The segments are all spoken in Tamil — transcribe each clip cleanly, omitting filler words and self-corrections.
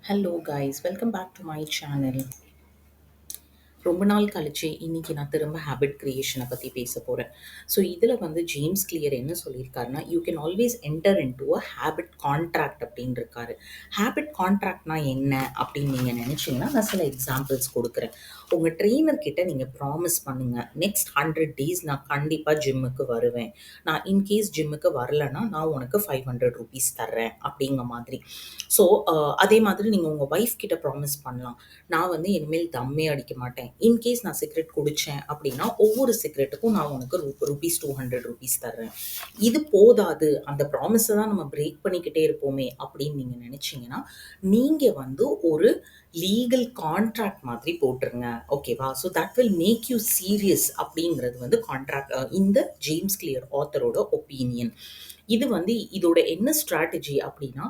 Hello guys, welcome back to my channel. ரொம்ப நாள் கழிச்சு இன்னைக்கு நான் திரும்ப ஹேபிட் கிரியேஷனை பற்றி பேச போகிறேன். ஸோ இதில் வந்து ஜேம்ஸ் கிளியர் என்ன சொல்லியிருக்காருன்னா, you can always enter in to a habit contract அப்படின்னு இருக்காரு. ஹேபிட் கான்ட்ராக்ட்னா என்ன அப்படின்னு நீங்கள் நினச்சிங்கன்னா நான் சில எக்ஸாம்பிள்ஸ் கொடுக்குறேன். உங்கள் ட்ரெயினர் கிட்ட நீங்கள் ப்ராமிஸ் பண்ணுங்கள், நெக்ஸ்ட் 100 days நான் கண்டிப்பாக ஜிம்முக்கு வருவேன், நான் இன்கேஸ் ஜிம்முக்கு வரலன்னா நான் உனக்கு 500 rupees தர்றேன் அப்படிங்கிற மாதிரி. ஸோ அதே மாதிரி நீங்கள் உங்கள் ஒய்ஃப் கிட்ட ப்ராமிஸ் பண்ணலாம், நான் வந்து இனிமேல் தம்மே அடிக்க மாட்டேன், இன்கேஸ் நான் சிகரெட் குடித்தேன் அப்படின்னா ஒவ்வொரு சிகரெட்டுக்கும் நான் உனக்கு ருபீஸ் 200 தர்றேன். இது போதாது, அந்த ப்ராமிஸை தான் நம்ம பிரேக் பண்ணிக்கிட்டே இருப்போமே அப்படின்னு நீங்கள் நினச்சிங்கன்னா நீங்கள் வந்து ஒரு லீகல் கான்ட்ராக்ட் மாதிரி போட்டுருங்க. ஓகேவா? So that will make you serious அப்படிங்கிறது வந்து கான்ட்ராக்ட், இந்த ஜேம்ஸ் கிளியர் ஆத்தரோட ஒப்பீனியன். இது வந்து இதோட என்ன ஸ்ட்ராட்டஜி அப்படின்னா,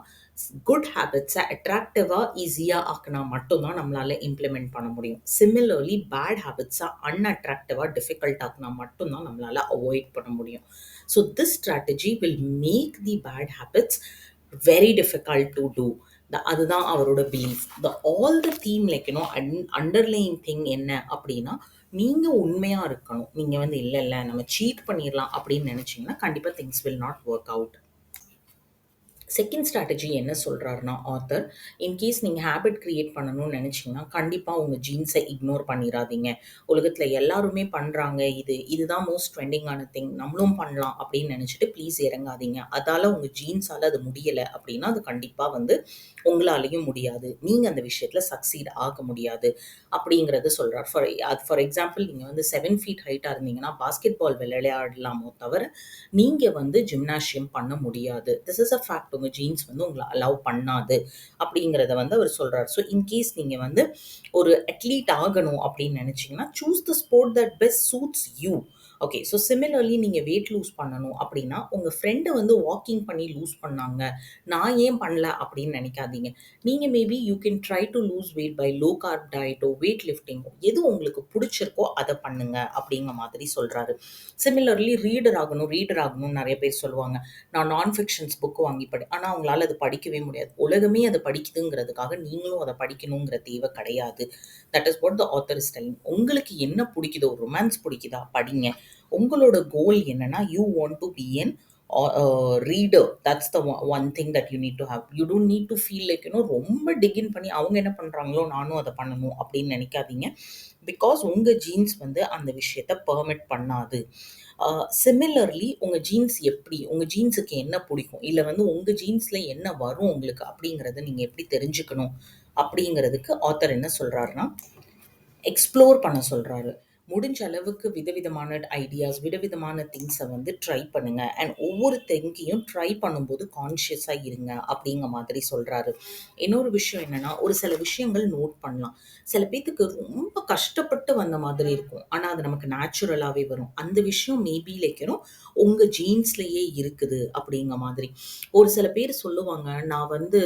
குட் ஹேபிட்ஸை அட்ராக்டிவாக ஈஸியாக ஆக்கினா மட்டும்தான் நம்மளால் இம்ப்ளிமெண்ட் பண்ண முடியும். சிமிலர்லி பேட் ஹேபிட்ஸை அன்அட்ராக்டிவாக டிஃபிகல்ட் ஆக்கினா மட்டும்தான் நம்மளால் அவாய்ட் பண்ண முடியும். So this strategy will make the bad habits very difficult to do. அதுதான் அவரோட belief. All the theme like underlying thing என்ன அப்படின்னா, நீங்கள் உண்மையாக இருக்கணும். நீங்கள் வந்து இல்லை இல்லை நம்ம சீட் பண்ணிடலாம் அப்படின்னு நினச்சிங்கன்னா கண்டிப்பாக things will not work out. Second strategy என்ன சொல்கிறாருன்னா ஆத்தர், இன்கேஸ் நீங்கள் ஹேபிட் க்ரியேட் பண்ணணும்னு நினச்சிங்கன்னா கண்டிப்பாக உங்கள் ஜீன்ஸை இக்னோர் பண்ணிடாதீங்க. உலகத்தில் எல்லாருமே பண்ணுறாங்க, இதுதான் மோஸ்ட் ட்ரெண்டிங்கான திங், நம்மளும் பண்ணலாம் அப்படின்னு நினச்சிட்டு ப்ளீஸ் இறங்காதீங்க. அதால் உங்கள் ஜீன்ஸால் அது முடியலை அப்படின்னா அது கண்டிப்பாக வந்து உங்களாலேயும் முடியாது, நீங்கள் அந்த விஷயத்தில் சக்சீட் ஆக முடியாது அப்படிங்கிறத சொல்கிறார். ஃபார் எக்ஸாம்பிள், நீங்கள் வந்து 7 feet ஹைட்டாக இருந்தீங்கன்னா பாஸ்கெட் பால் விளையாடலாமோ தவிர நீங்கள் வந்து ஜிம்னாஷியம் பண்ண முடியாது. This is a fact. உங்கள் ஜீன்ஸ் வந்து உங்களை அலோவ் பண்ணாது அப்படிங்கிறத வந்து அவர் சொல்கிறார். ஸோ இன்கேஸ் நீங்கள் வந்து ஒரு அத்லீட் ஆகணும் அப்படின்னு நினச்சிங்கன்னா choose the sport that best shoots you. Okay, so similarly நீங்கள் வெயிட் லூஸ் பண்ணணும் அப்படின்னா உங்கள் ஃப்ரெண்டு வந்து வாக்கிங் பண்ணி லூஸ் பண்ணாங்க, நான் ஏன் பண்ணல அப்படின்னு நினைக்காதீங்க. நீங்கள் maybe you can try to lose weight by low carb டயட்டோ வெயிட் லிஃப்டிங்கோ, எது உங்களுக்கு பிடிச்சிருக்கோ அதை பண்ணுங்க அப்படிங்கிற மாதிரி சொல்கிறாரு. சிமிலர்லி ரீடர் ஆகணும்னு நிறைய பேர் சொல்லுவாங்க. நான் நான் ஃபிக்ஷன்ஸ் புக்கு வாங்கி ஆனால் அவங்களால அது படிக்கவே முடியாது. உலகமே அதை படிக்குதுங்கிறதுக்காக நீங்களும் அதை படிக்கணுங்கிற தேவை கிடையாது. That is what the author is telling. உங்களுக்கு என்ன பிடிக்குதோ, ரொமான்ஸ் பிடிக்குதா படிங்க. உங்களோட கோல் என்னன்னா you want to be an reader. That's the one thing that you need to have. You don't need to feel like ரொம்ப டிகின் பண்ணி அவங்க என்ன பண்ணுறாங்களோ நானும் அதை பண்ணணும் அப்படின்னு நினைக்காதீங்க. பிகாஸ் உங்கள் ஜீன்ஸ் வந்து அந்த விஷயத்தை பெர்மிட் பண்ணாது. சிமிலர்லி உங்கள் ஜீன்ஸ் எப்படி, உங்கள் ஜீன்ஸுக்கு என்ன பிடிக்கும், இல்லை வந்து உங்கள் ஜீன்ஸில் என்ன வரும் உங்களுக்கு அப்படிங்கிறத நீங்கள் எப்படி தெரிஞ்சுக்கணும் அப்படிங்கிறதுக்கு ஆத்தர் என்ன சொல்கிறாருன்னா, எக்ஸ்ப்ளோர் பண்ண சொல்கிறாரு. முடிஞ்ச அளவுக்கு விதவிதமான ஐடியாஸ், விதவிதமான திங்ஸை வந்து ட்ரை பண்ணுங்கள். அண்ட் ஒவ்வொரு திங்கையும் ட்ரை பண்ணும்போது கான்ஷியஸாக இருங்க அப்படிங்கிற மாதிரி சொல்கிறாரு. இன்னொரு விஷயம் என்னென்னா, ஒரு சில விஷயங்கள் நோட் பண்ணலாம். சில பேத்துக்கு ரொம்ப கஷ்டப்பட்டு வந்த மாதிரி இருக்கும், ஆனால் அது நமக்கு நேச்சுரலாகவே வரும். அந்த விஷயம் மேபி லைக்கணும் உங்கள் ஜீன்ஸ்லேயே இருக்குது அப்படிங்கிற மாதிரி. ஒரு சில பேர் சொல்லுவாங்க, நான் வந்து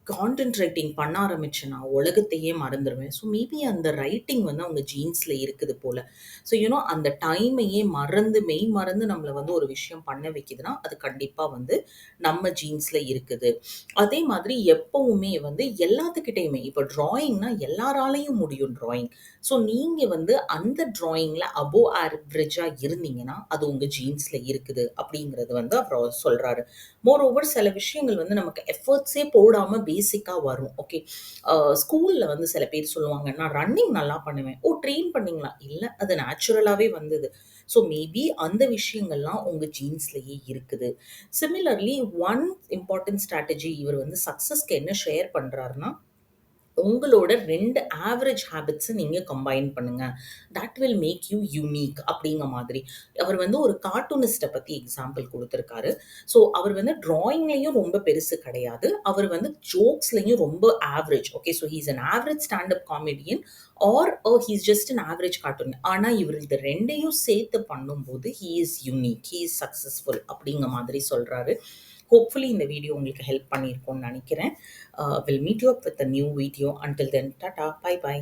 கான்டென்ட் ரைட்டிங் பண்ண ஆரம்பிச்சேன்னா உலகத்தையே மறந்துடுவேன். ஸோ மேபி அந்த ரைட்டிங் வந்து அவங்க ஜீன்ஸில் இருக்குது போல். ஸோ அந்த டைமையே மறந்து நம்மளை வந்து ஒரு விஷயம் பண்ண வைக்குதுன்னா அது கண்டிப்பாக வந்து நம்ம ஜீன்ஸில் இருக்குது. அதே மாதிரி எப்பவுமே வந்து எல்லாத்துக்கிட்டையுமே, இப்போ ட்ராயிங்னா எல்லாராலையும் முடியும் ட்ராயிங். ஸோ நீங்கள் வந்து அந்த ட்ராயிங்கில் அபோவ் ஆவரேஜாக இருந்தீங்கன்னா அது உங்கள் ஜீன்ஸில் இருக்குது அப்படிங்கிறது வந்து அவர் சொல்கிறாரு. மோர் ஓவர் சில விஷயங்கள் வந்து நமக்கு எஃபர்ட்ஸே போடாமல் பேசிக்காக வரும். ஓகே, ஸ்கூலில் வந்து சில பேர் சொல்லுவாங்க, நான் ரன்னிங் நல்லா பண்ணுவேன். ஓ, ட்ரெயின் பண்ணிங்களா? இல்லை, அது நேச்சுரலாகவே வந்தது. ஸோ மேபி அந்த விஷயங்கள்லாம் உங்கள் ஜீன்ஸ்லேயே இருக்குது. சிமிலர்லி ஒன் இம்பார்ட்டன்ட் ஸ்ட்ராட்டஜி இவர் வந்து சக்ஸஸ்க்கு என்ன ஷேர் பண்ணுறாருன்னா, உங்களோட 2 ஆவரேஜ் ஹேபிட்ஸை நீங்கள் கம்பைன் பண்ணுங்க. That will make you unique அப்படிங்கிற மாதிரி. அவர் வந்து ஒரு கார்ட்டூனிஸ்ட்டை பற்றி எக்ஸாம்பிள் கொடுத்துருக்காரு. ஸோ அவர் வந்து ட்ராயிங்லேயும் ரொம்ப பெருசு கிடையாது, அவர் வந்து ஜோக்ஸ்லையும் ரொம்ப average. Okay, so he's an average standup comedian or he's just an average cartoon. ஆனால் இவர் இது ரெண்டையும் சேர்த்து பண்ணும்போது he is unique, he is successful அப்படிங்கிற மாதிரி சொல்கிறாரு. ஹோப்ஃபுல்லி இந்த வீடியோ உங்களுக்கு ஹெல்ப் பண்ணியிருக்கும்னு நினைக்கிறேன். We'll meet you up with a new video. Until then, tata, bye bye.